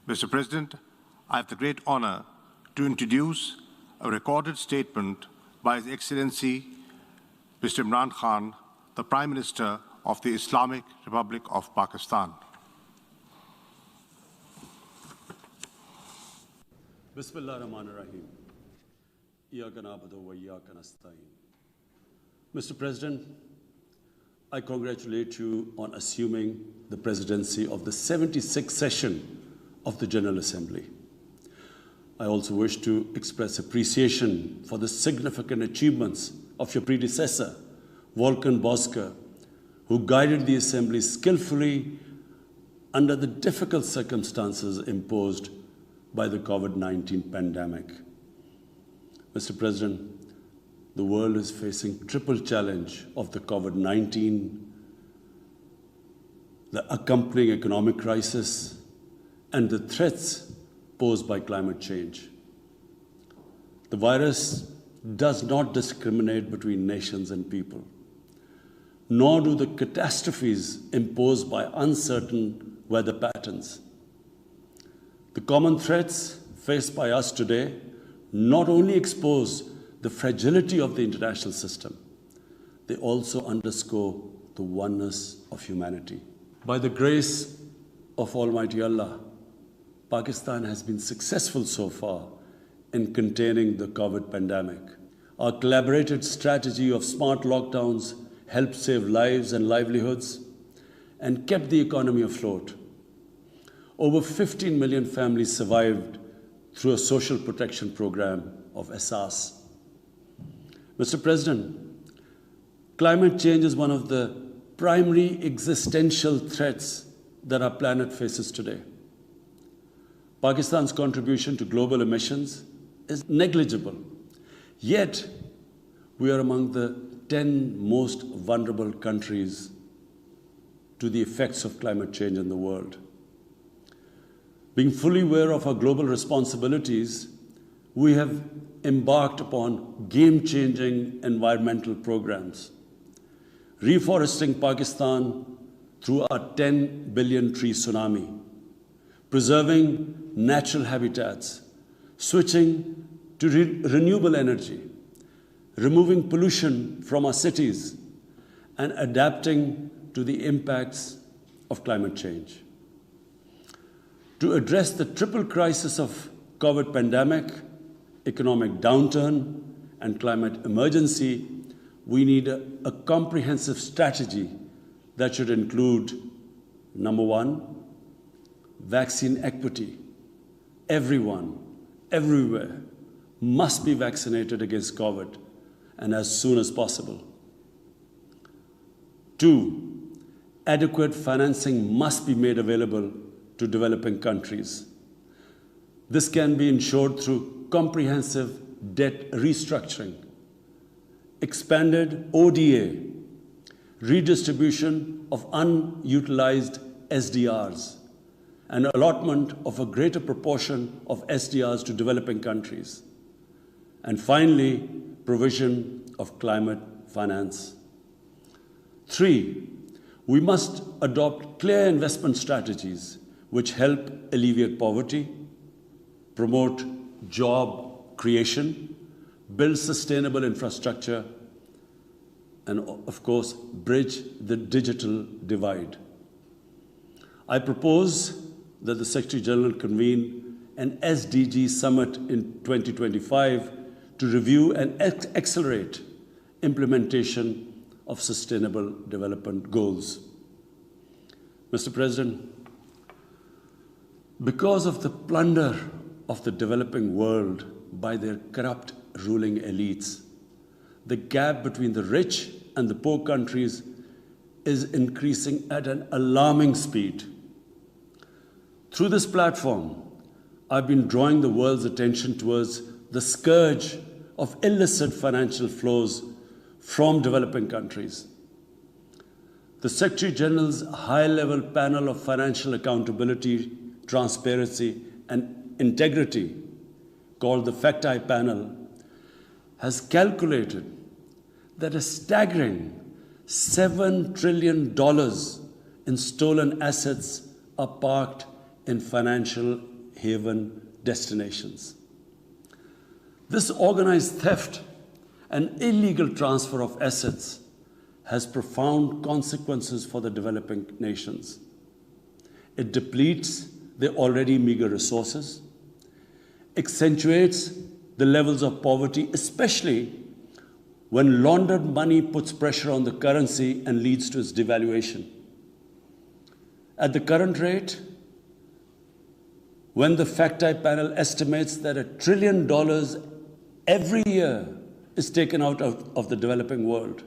Mr. President, I have the great honor to introduce a recorded statement by His Excellency Mr. Imran Khan, the Prime Minister of the Islamic Republic of Pakistan. Bismillah ar-Rahman ar-Rahim. Iyaka na'budu wa iyaka nasta'in. Mr. President, I congratulate you on assuming the presidency of the 76th session of the General Assembly. I also wish to express appreciation for the significant achievements of your predecessor, Volkan Bozkır, who guided the Assembly skillfully under the difficult circumstances imposed by the COVID-19 pandemic. Mr. President, the world is facing triple challenge of the COVID-19, the accompanying economic crisis, and the threats posed by climate change. The virus does not discriminate between nations and people, nor do the catastrophes imposed by uncertain weather patterns. The common threats faced by us today not only expose the fragility of the international system, they also underscore the oneness of humanity. By the grace of Almighty Allah, Pakistan has been successful so far in containing the COVID pandemic. Our collaborated strategy of smart lockdowns helped save lives and livelihoods and kept the economy afloat. Over 15 million families survived through a social protection program of Asas. Mr. President, climate change is one of the primary existential threats that our planet faces today. Pakistan's contribution to global emissions is negligible, yet we are among the 10 most vulnerable countries to the effects of climate change in the world. Being fully aware of our global responsibilities, we have embarked upon game-changing environmental programs, reforesting Pakistan through our 10 billion tree tsunami, preserving natural habitats, switching to renewable energy, removing pollution from our cities, and adapting to the impacts of climate change. To address the triple crisis of COVID pandemic, economic downturn, and climate emergency, we need a comprehensive strategy that should include, number one, vaccine equity. Everyone, everywhere, must be vaccinated against COVID, and as soon as possible. Two, adequate financing must be made available to developing countries. This can be ensured through comprehensive debt restructuring, expanded ODA, redistribution of unutilized SDRs, and allotment of a greater proportion of SDRs to developing countries. And finally, provision of climate finance. Three, we must adopt clear investment strategies which help alleviate poverty, promote job creation, build sustainable infrastructure, and of course, bridge the digital divide. I propose that the Secretary General convene an SDG summit in 2025 to review and accelerate implementation of sustainable development goals. Mr. President, because of the plunder of the developing world by their corrupt ruling elites, the gap between the rich and the poor countries is increasing at an alarming speed. Through this platform, I've been drawing the world's attention towards the scourge of illicit financial flows from developing countries. The Secretary General's high-level panel of financial accountability, transparency, and integrity, called the FACT-I panel, has calculated that a staggering $7 trillion in stolen assets are parked in financial haven destinations. This organized theft and illegal transfer of assets has profound consequences for the developing nations. It depletes their already meager resources, accentuates the levels of poverty, especially when laundered money puts pressure on the currency and leads to its devaluation. At the current rate, when the Fact-I panel estimates that $1 trillion every year is taken out of the developing world,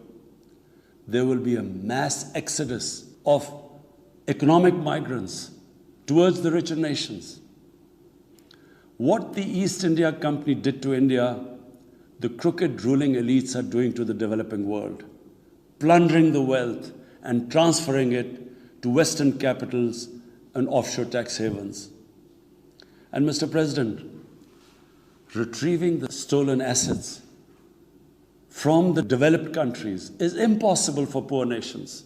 there will be a mass exodus of economic migrants towards the richer nations. What the East India Company did to India, the crooked ruling elites are doing to the developing world, plundering the wealth and transferring it to Western capitals and offshore tax havens. And Mr. President, retrieving the stolen assets from the developed countries is impossible for poor nations.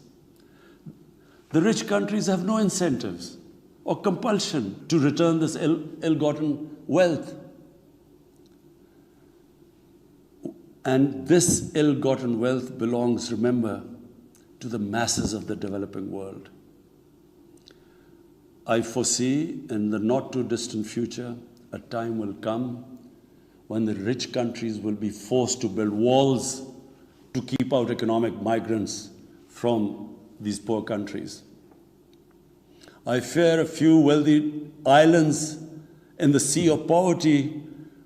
The rich countries have no incentives or compulsion to return this ill-gotten wealth. And this ill-gotten wealth belongs, remember, to the masses of the developing world. I foresee in the not-too-distant future, a time will come when the rich countries will be forced to build walls to keep out economic migrants from these poor countries. I fear a few wealthy islands in the sea of poverty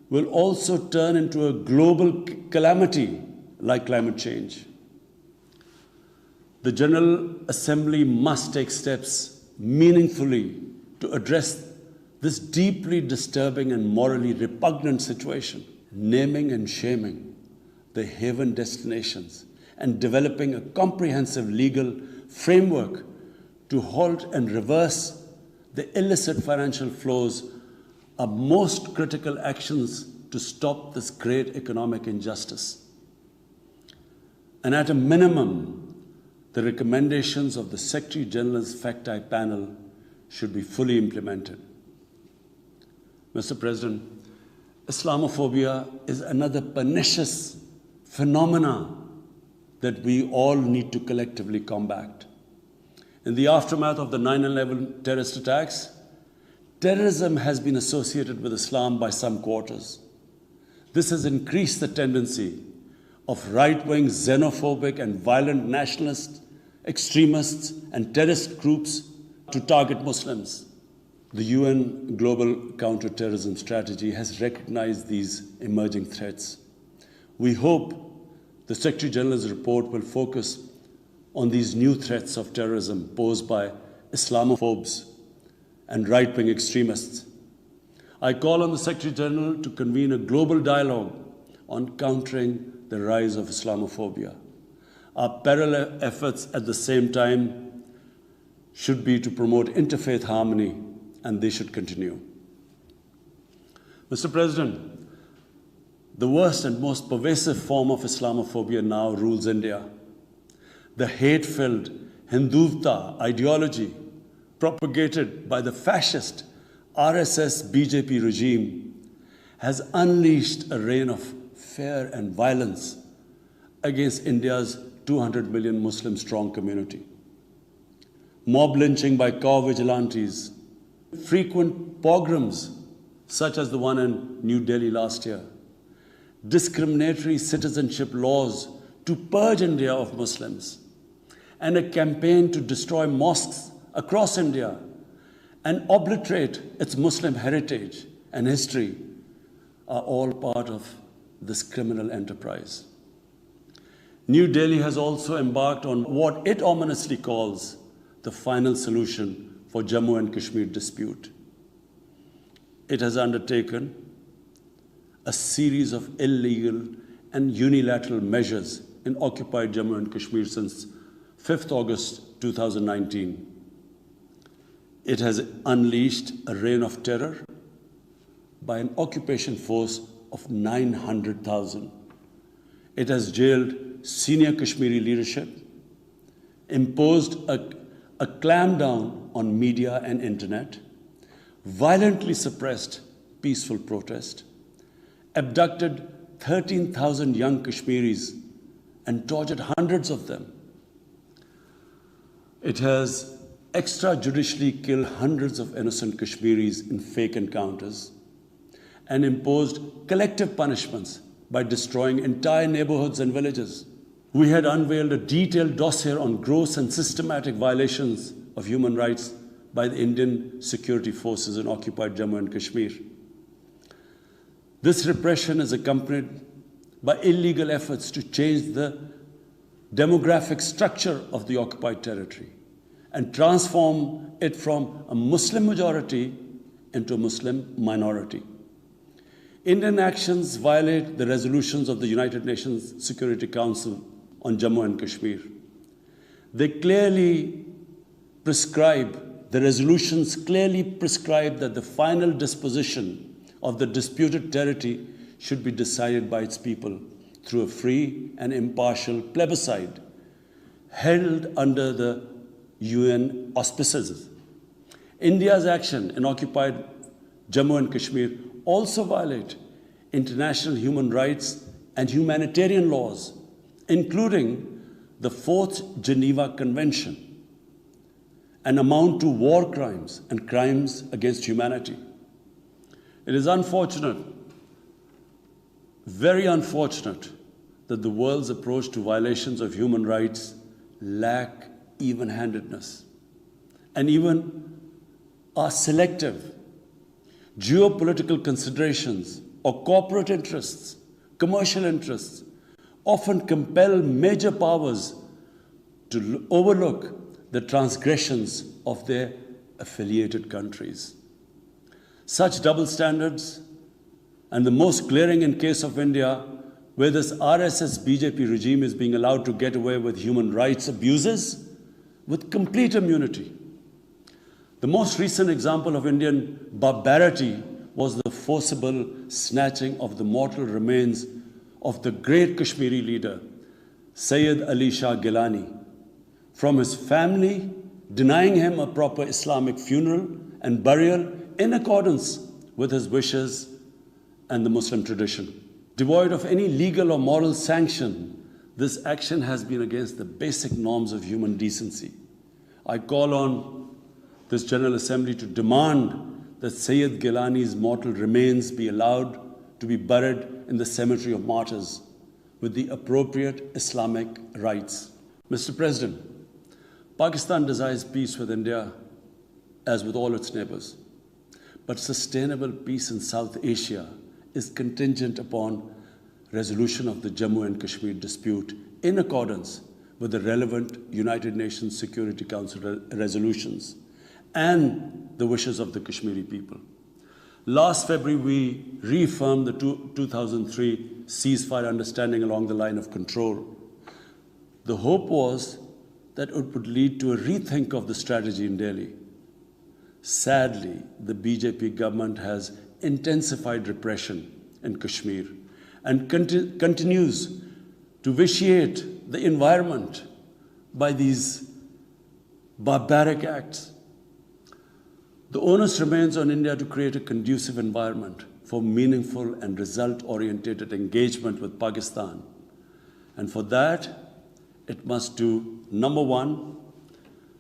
will also turn into a global calamity like climate change. The General Assembly must take steps meaningfully to address this deeply disturbing and morally repugnant situation, naming and shaming the haven destinations and developing a comprehensive legal framework to halt and reverse the illicit financial flows are most critical actions to stop this great economic injustice. And at a minimum, the recommendations of the Secretary General's Fact-I panel should be fully implemented. Mr. President, Islamophobia is another pernicious phenomenon that we all need to collectively combat. In the aftermath of the 9/11 terrorist attacks, terrorism has been associated with Islam by some quarters. This has increased the tendency of right-wing, xenophobic and violent nationalists, extremists and terrorist groups to target Muslims. The UN Global Counter-Terrorism Strategy has recognized these emerging threats. We hope the Secretary General's report will focus on these new threats of terrorism posed by Islamophobes and right-wing extremists. I call on the Secretary General to convene a global dialogue on countering the rise of Islamophobia. Our parallel efforts at the same time should be to promote interfaith harmony, and they should continue. Mr. President, the worst and most pervasive form of Islamophobia now rules India. The hate-filled Hindutva ideology propagated by the fascist RSS BJP regime has unleashed a reign of fear and violence against India's 200 million Muslim strong community. Mob lynching by cow vigilantes, frequent pogroms such as the one in New Delhi last year, discriminatory citizenship laws to purge India of Muslims, and a campaign to destroy mosques across India and obliterate its Muslim heritage and history are all part of this criminal enterprise. New Delhi has also embarked on what it ominously calls the final solution for Jammu and Kashmir dispute. It has undertaken a series of illegal and unilateral measures in occupied Jammu and Kashmir since 5th August 2019. It has unleashed a reign of terror by an occupation force of 900,000. It has jailed senior Kashmiri leadership, imposed a clampdown on media and internet, violently suppressed peaceful protest, abducted 13,000 young Kashmiris and tortured hundreds of them. It has extrajudicially killed hundreds of innocent Kashmiris in fake encounters and imposed collective punishments by destroying entire neighborhoods and villages. We had unveiled a detailed dossier on gross and systematic violations of human rights by the Indian security forces in occupied Jammu and Kashmir. This repression is accompanied by illegal efforts to change the demographic structure of the occupied territory and transform it from a Muslim majority into a Muslim minority. Indian actions violate the resolutions of the United Nations Security Council on Jammu and Kashmir. They clearly prescribe, the resolutions clearly prescribe that the final disposition of the disputed territory should be decided by its people through a free and impartial plebiscite held under the UN auspices. India's action in occupied Jammu and Kashmir also violate international human rights and humanitarian laws, including the 4th Geneva Convention, and amount to war crimes and crimes against humanity. It is unfortunate, very unfortunate, that the world's approach to violations of human rights lack even-handedness and even are selective. Geopolitical considerations or corporate interests, commercial interests, often compel major powers to overlook the transgressions of their affiliated countries. Such double standards, and the most glaring in case of India, where this RSS BJP regime is being allowed to get away with human rights abuses with complete immunity. The most recent example of Indian barbarity was the forcible snatching of the mortal remains of the great Kashmiri leader, Sayyid Ali Shah Gilani, from his family, denying him a proper Islamic funeral and burial in accordance with his wishes and the Muslim tradition. Devoid of any legal or moral sanction, this action has been against the basic norms of human decency. I call on this General Assembly to demand that Sayyid Gilani's mortal remains be allowed to be buried in the cemetery of martyrs with the appropriate Islamic rites. Mr. President, Pakistan desires peace with India as with all its neighbors. But sustainable peace in South Asia is contingent upon resolution of the Jammu and Kashmir dispute in accordance with the relevant United Nations Security Council resolutions and the wishes of the Kashmiri people. Last February, we reaffirmed the 2003 ceasefire understanding along the line of control. The hope was that it would lead to a rethink of the strategy in Delhi. Sadly, the BJP government has intensified repression in Kashmir and continues to vitiate the environment by these barbaric acts. The onus remains on India to create a conducive environment for meaningful and result-oriented engagement with Pakistan. And for that, it must do, number one,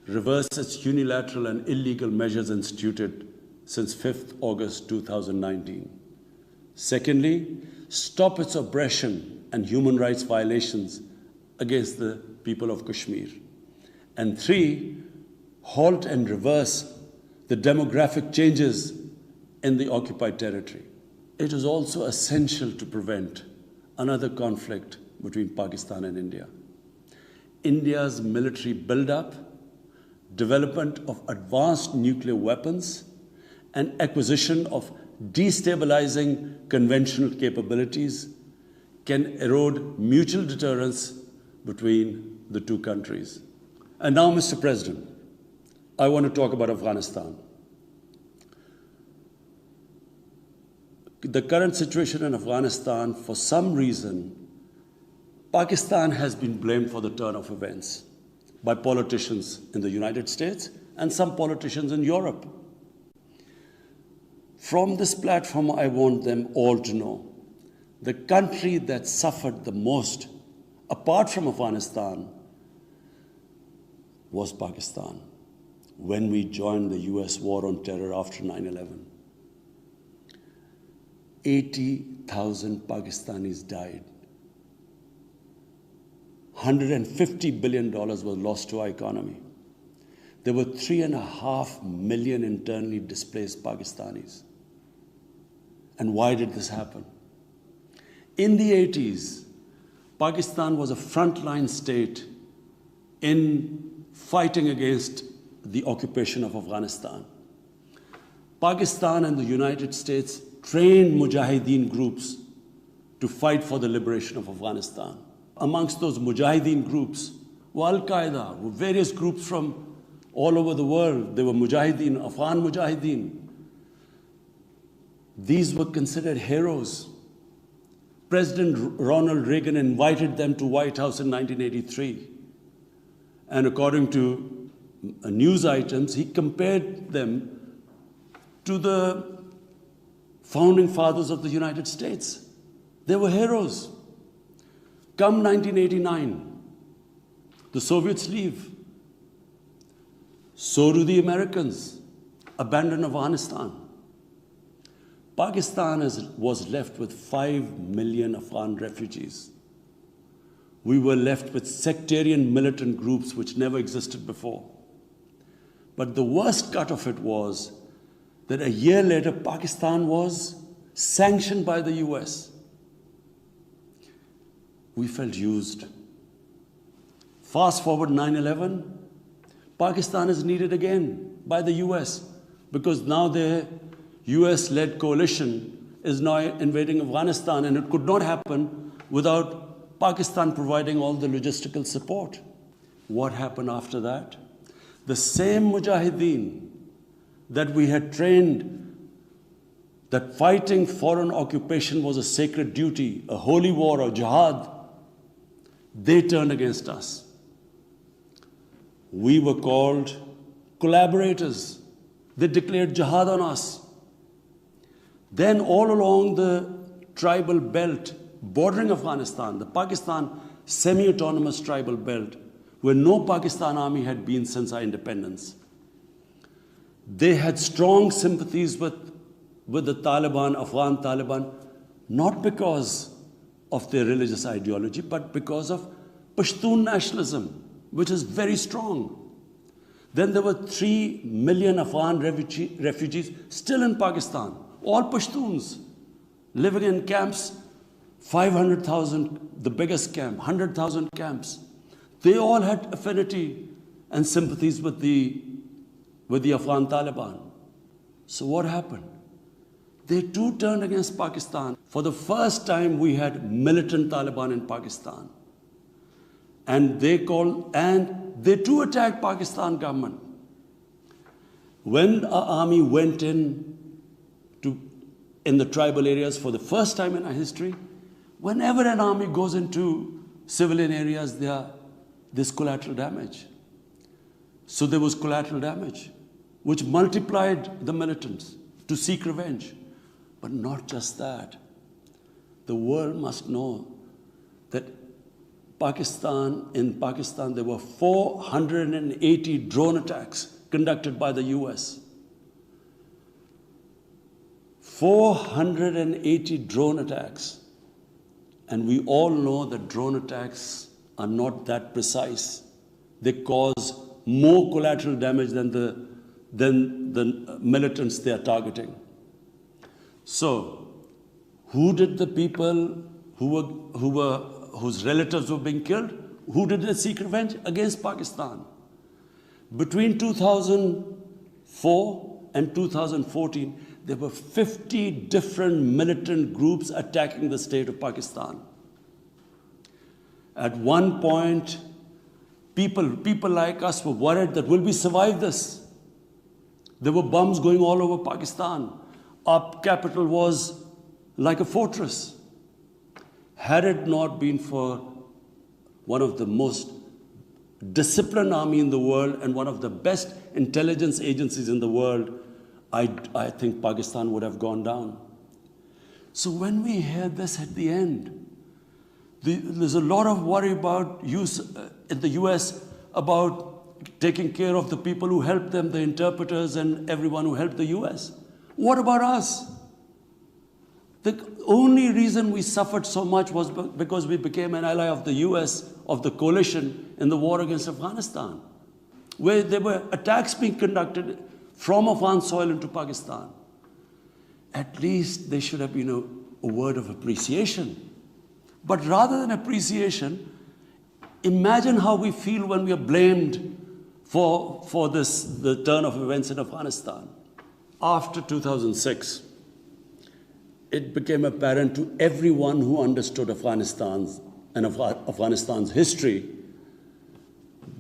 reverse its unilateral and illegal measures instituted since 5th August 2019. Secondly, stop its oppression and human rights violations against the people of Kashmir. And three, halt and reverse the demographic changes in the occupied territory. It is also essential to prevent another conflict between Pakistan and India. India's military buildup, development of advanced nuclear weapons, and acquisition of destabilizing conventional capabilities can erode mutual deterrence between the two countries. And now, Mr. President, I want to talk about Afghanistan. The current situation in Afghanistan, for some reason, Pakistan has been blamed for the turn of events by politicians in the United States and some politicians in Europe. From this platform, I want them all to know the country that suffered the most, apart from Afghanistan, was Pakistan when we joined the US war on terror after 9/11. 80,000 Pakistanis died. $150 billion was lost to our economy. There were 3.5 million internally displaced Pakistanis. And why did this happen? In the 80s, Pakistan was a frontline state in fighting against the occupation of Afghanistan. Pakistan and the United States trained mujahideen groups to fight for the liberation of Afghanistan. Amongst those mujahideen groups were Al-Qaeda, were various groups from all over the world. They were mujahideen, Afghan mujahideen. These were considered heroes. President Ronald Reagan invited them to White House in 1983. And according to news items, he compared them to the founding fathers of the United States. They were heroes. Come 1989, the Soviets leave. So do the Americans, abandon Afghanistan. Pakistan was left with 5 million Afghan refugees. We were left with sectarian militant groups which never existed before. But the worst cut of it was that a year later, Pakistan was sanctioned by the US. We felt used. Fast forward 9/11, Pakistan is needed again by the US because now their US-led coalition is now invading Afghanistan, and it could not happen without Pakistan providing all the logistical support. What happened after that? The same mujahideen that we had trained that fighting foreign occupation was a sacred duty, a holy war or jihad, they turned against us. We were called collaborators. They declared jihad on us. Then all along the tribal belt bordering Afghanistan, the Pakistan semi-autonomous tribal belt, where no Pakistan army had been since our independence, they had strong sympathies with the Taliban, Afghan Taliban, not because of their religious ideology, but because of Pashtun nationalism, which is very strong. Then there were 3 million Afghan refugees still in Pakistan, all Pashtuns, living in camps, 500,000, the biggest camp, 100,000 camps. They all had affinity and sympathies with the Afghan Taliban. So what happened? They too turned against Pakistan. For the first time, we had militant Taliban in Pakistan. And they too attacked Pakistan government. When our army went in the tribal areas for the first time in our history, whenever an army goes into civilian areas, there's collateral damage. So there was collateral damage, which multiplied the militants to seek revenge. But not just that. The world must know that in Pakistan, there were 480 drone attacks conducted by the US. 480 drone attacks. And we all know that drone attacks are not that precise. They cause more collateral damage than the militants they are targeting. So, who did the people whose relatives were being killed? Who did they seek revenge? Against Pakistan. Between 2004 and 2014, there were 50 different militant groups attacking the state of Pakistan. At one point, people like us were worried that will we survive this? There were bombs going all over Pakistan. Our capital was like a fortress. Had it not been for one of the most disciplined army in the world and one of the best intelligence agencies in the world, I think Pakistan would have gone down. So when we hear this at the end, there's a lot of worry about in the US about taking care of the people who helped them, the interpreters and everyone who helped the US. What about us? The only reason we suffered so much was because we became an ally of the US, of the coalition in the war against Afghanistan, where there were attacks being conducted from Afghan soil into Pakistan. At least there should have been a word of appreciation. But rather than appreciation, imagine how we feel when we are blamed for the turn of events in Afghanistan. After 2006, it became apparent to everyone who understood Afghanistan's history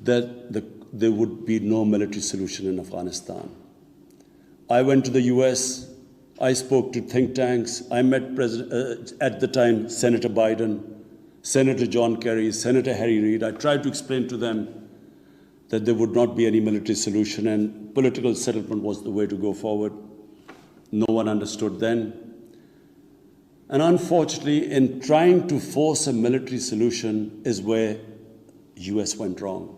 that there would be no military solution in Afghanistan. I went to the US, I spoke to think tanks, I met at the time Senator Biden, Senator John Kerry, Senator Harry Reid. I tried to explain to them that there would not be any military solution and political settlement was the way to go forward. No one understood then. And unfortunately, in trying to force a military solution is where US went wrong.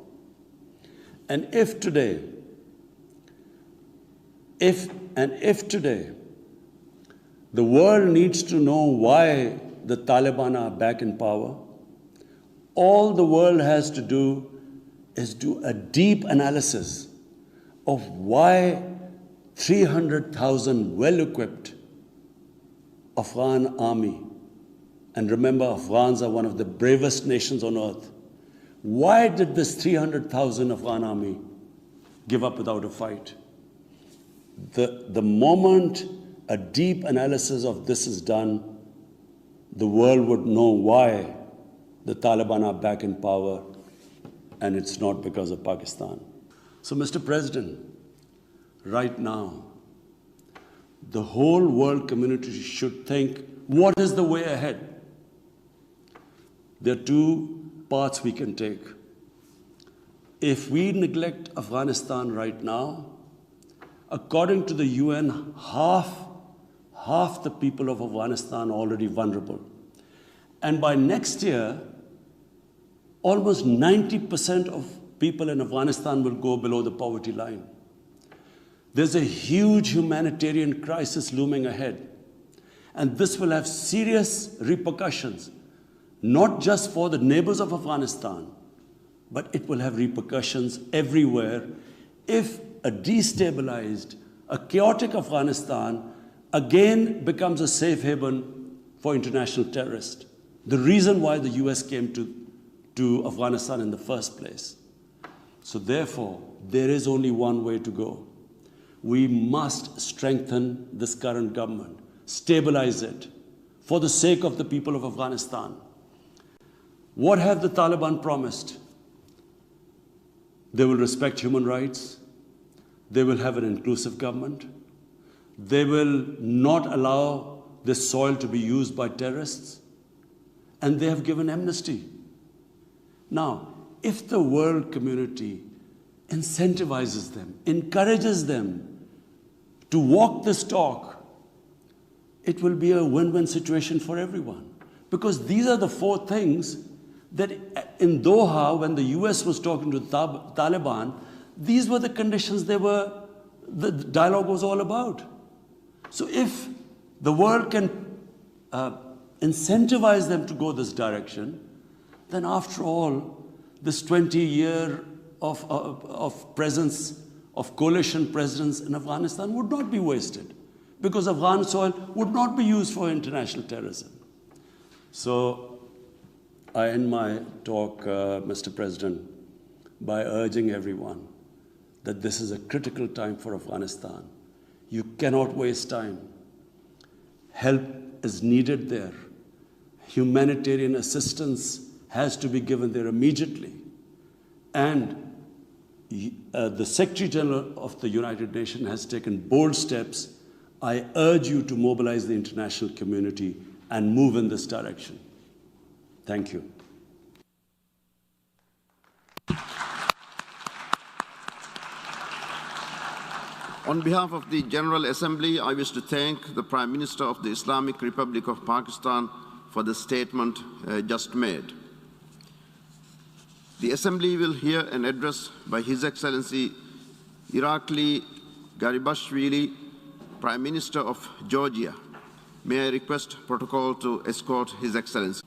And if today, the world needs to know why the Taliban are back in power, all the world has to do is do a deep analysis of why 300,000 well-equipped Afghan army, and remember, Afghans are one of the bravest nations on earth. Why did this 300,000 Afghan army give up without a fight? The moment a deep analysis of this is done, the world would know why the Taliban are back in power, and it's not because of Pakistan. So, Mr. President, right now, the whole world community should think, what is the way ahead? There are two paths we can take. If we neglect Afghanistan right now, according to the UN, half the people of Afghanistan are already vulnerable. And by next year, almost 90% of people in Afghanistan will go below the poverty line. There's a huge humanitarian crisis looming ahead. And this will have serious repercussions, not just for the neighbors of Afghanistan, but it will have repercussions everywhere if a destabilized, a chaotic Afghanistan again becomes a safe haven for international terrorists. The reason why the US came to Afghanistan in the first place. So therefore, there is only one way to go. We must strengthen this current government, stabilize it, for the sake of the people of Afghanistan. What have the Taliban promised? They will respect human rights. They will have an inclusive government. They will not allow this soil to be used by terrorists. And they have given amnesty. Now, if the world community incentivizes them, encourages them to walk this talk, it will be a win-win situation for everyone. Because these are the four things that in Doha, when the US was talking to the Taliban, these were the conditions the dialogue was all about. So if the world can incentivize them to go this direction, then after all, this 20-year of presence, of coalition presence in Afghanistan would not be wasted, because Afghan soil would not be used for international terrorism. So I end my talk, Mr. President, by urging everyone that this is a critical time for Afghanistan. You cannot waste time. Help is needed there. Humanitarian assistance has to be given there immediately. And the Secretary General of the United Nations has taken bold steps. I urge you to mobilize the international community and move in this direction. Thank you. On behalf of the General Assembly, I wish to thank the Prime Minister of the Islamic Republic of Pakistan for the statement just made. The Assembly will hear an address by His Excellency Irakli Garibashvili, Prime Minister of Georgia. May I request protocol to escort His Excellency.